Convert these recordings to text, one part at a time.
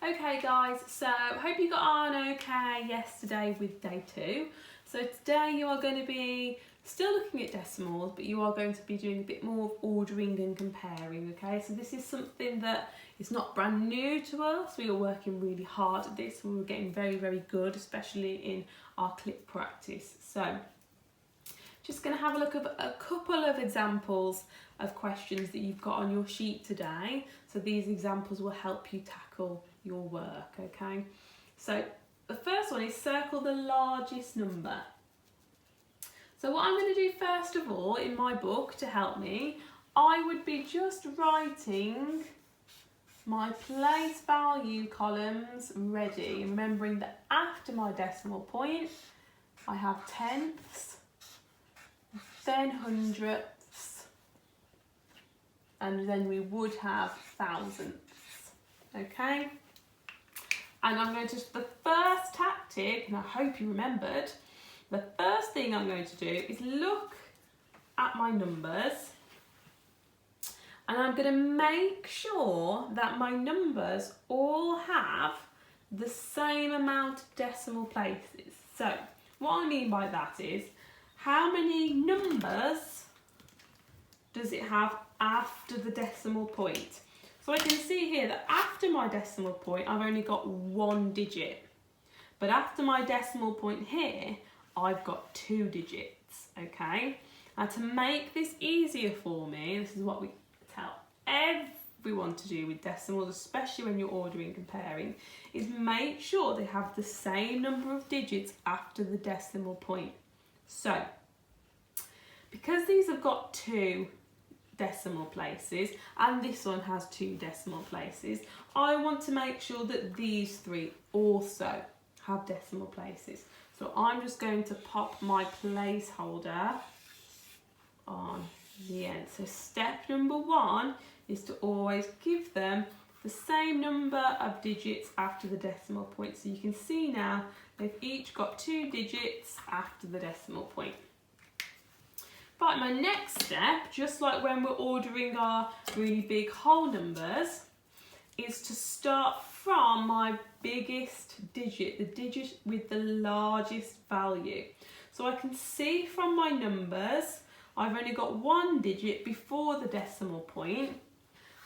Okay guys, so hope you got on okay yesterday with day 2. So today you are going to be still looking at decimals, but you are going to be doing a bit more of ordering and comparing, okay? So this is something that is not brand new to us. We are working really hard at this and we're getting very, very good, especially in our clip practice. So just going to have a look at a couple of examples of questions that you've got on your sheet today. So these examples will help you tackle your work, okay? So the first one is circle the largest number. So what I'm going to do first of all in my book to help me, I would be just writing my place value columns ready, remembering that after my decimal point I have tenths, then hundredths, and then we would have thousandths, okay? And I'm going to, the first tactic, and I hope you remembered, the first thing I'm going to do is look at my numbers and I'm going to make sure that my numbers all have the same amount of decimal places. So what I mean by that is, how many numbers does it have after the decimal point? So I can see here that after my decimal point, I've only got one digit. But after my decimal point here, I've got 2 digits, okay? Now to make this easier for me, this is what we tell everyone to do with decimals, especially when you're ordering and comparing, is make sure they have the same number of digits after the decimal point. So, because these have got 2 decimal places and this one has 2 decimal places, I want to make sure that these 3 also have decimal places. So I'm just going to pop my placeholder on the end. So step number 1 is to always give them the same number of digits after the decimal point. So you can see now they've each got 2 digits after the decimal point. Right, my next step, just like when we're ordering our really big whole numbers, is to start from my biggest digit, the digit with the largest value. So I can see from my numbers, I've only got 1 digit before the decimal point.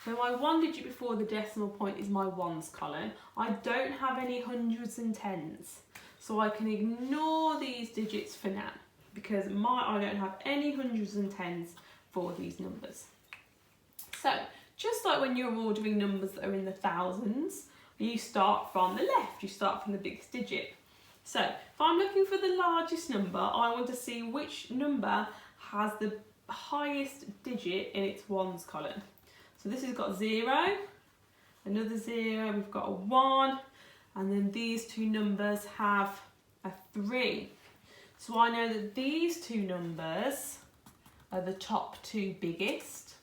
So my 1 digit before the decimal point is my ones column. I don't have any hundreds and tens, so I can ignore these digits for now, because I don't have any hundreds and tens for these numbers. So, just like when you're ordering numbers that are in the thousands, you start from the left, you start from the biggest digit. So, if I'm looking for the largest number, I want to see which number has the highest digit in its ones column. So this has got 0, another 0, we've got a 1, and then these 2 numbers have a 3. So I know that these 2 numbers are the top 2 biggest,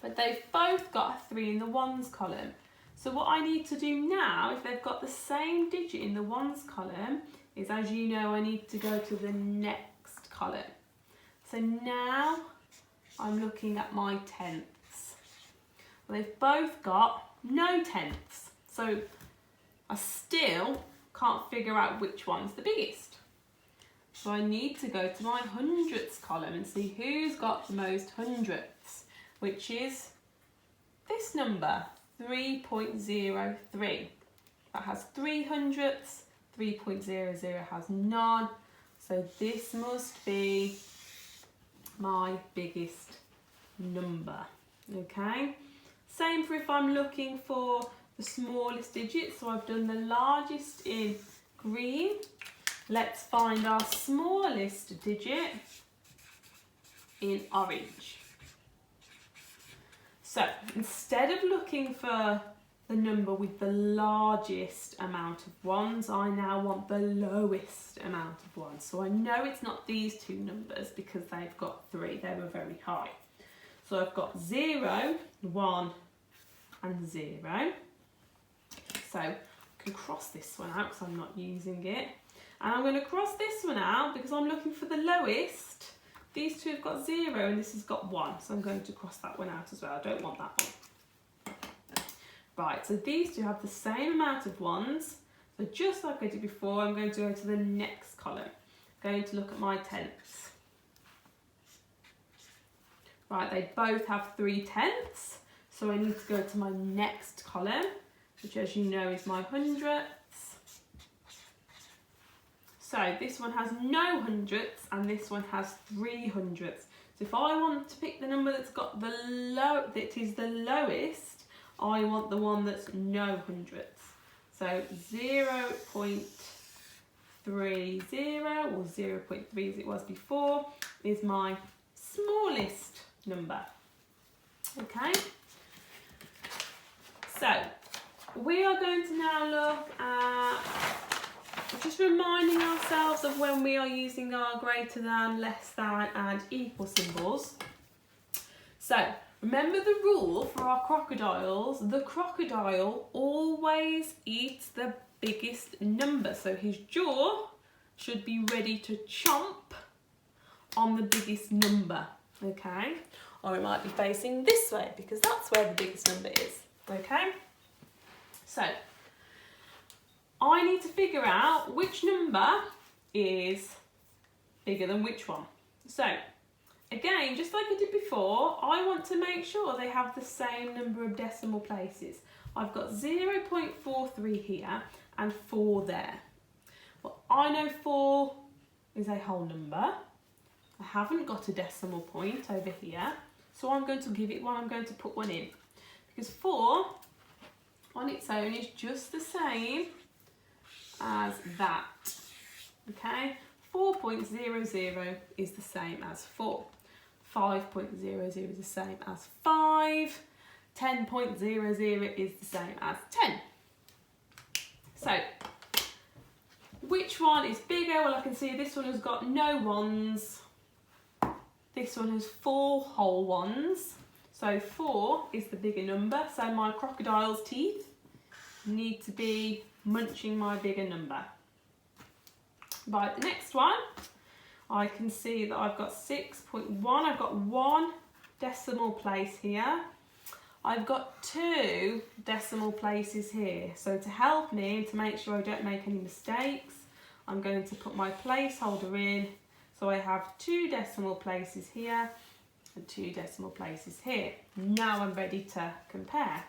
but they've both got a 3 in the ones column. So what I need to do now, if they've got the same digit in the ones column, is, as you know, I need to go to the next column. So now I'm looking at my tenths. Well, they've both got no tenths, so I still can't figure out which one's the biggest. So I need to go to my hundredths column and see who's got the most hundredths, which is this number, 3.03. That has 3 hundredths, 3.00 has none, so this must be my biggest number, okay? Same for if I'm looking for the smallest digit, so I've done the largest in green. Let's find our smallest digit in orange. So instead of looking for the number with the largest amount of ones, I now want the lowest amount of ones. So I know it's not these 2 numbers because they've got 3, they were very high. So I've got 0, 1 and 0. So I can cross this one out because I'm not using it. And I'm going to cross this one out because I'm looking for the lowest. These 2 have got 0 and this has got 1. So I'm going to cross that one out as well. I don't want that one. Right, so these two have the same amount of ones. So just like I did before, I'm going to go to the next column. Going to look at my tenths. Right, they both have 3/10. So I need to go to my next column, which as you know is my hundredths. So this one has no hundredths and this one has 300ths. So if I want to pick the number that's got the that is the lowest, I want the one that's no hundredths. So 0.30 or 0.3 as it was before is my smallest number. Okay, so we are going to now look at just reminding ourselves of when we are using our greater than, less than and equal symbols. So remember the rule for our crocodiles, the crocodile always eats the biggest number. So his jaw should be ready to chomp on the biggest number, okay? Or it might be facing this way because that's where the biggest number is, okay? So I need to figure out which number is bigger than which one. So again, just like I did before, I want to make sure they have the same number of decimal places. I've got 0.43 here and 4 there. Well, I know 4 is a whole number. I haven't got a decimal point over here, so I'm going to give it one, I'm going to put one in. Because 4 on its own is just the same as that, okay? 4.00 is the same as 4. 5.00 is the same as 5. 10.00 is the same as 10. So, which one is bigger? Well, I can see this one has got no ones. This one has 4 whole ones. So 4 is the bigger number. So my crocodile's teeth need to be munching my bigger number. Right, the next one, I can see that I've got 6.1. I've got 1 decimal place here. I've got 2 decimal places here. So to help me, to make sure I don't make any mistakes, I'm going to put my placeholder in. So I have 2 decimal places here and 2 decimal places here. Now I'm ready to compare.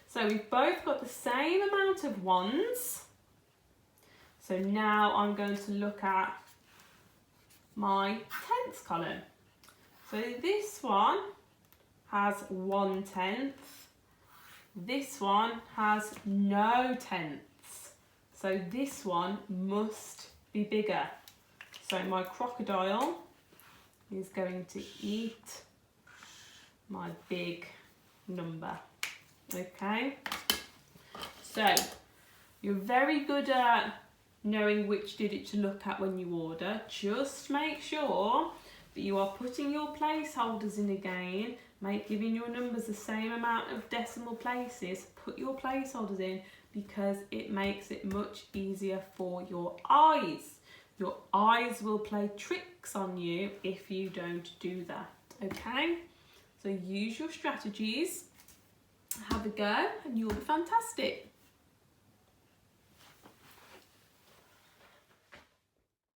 So we've both got the same amount of ones. So now I'm going to look at my tenths column. So this one has 1/10. This one has no tenths. So this one must be bigger. So my crocodile is going to eat my big number. Okay, so you're very good at knowing which digit to look at when you order. Just make sure that you are putting your placeholders in again, giving your numbers the same amount of decimal places. Put your placeholders in because it makes it much easier for your eyes. Your eyes will play tricks on you if you don't do that, okay? So use your strategies, have a go, and you'll be fantastic.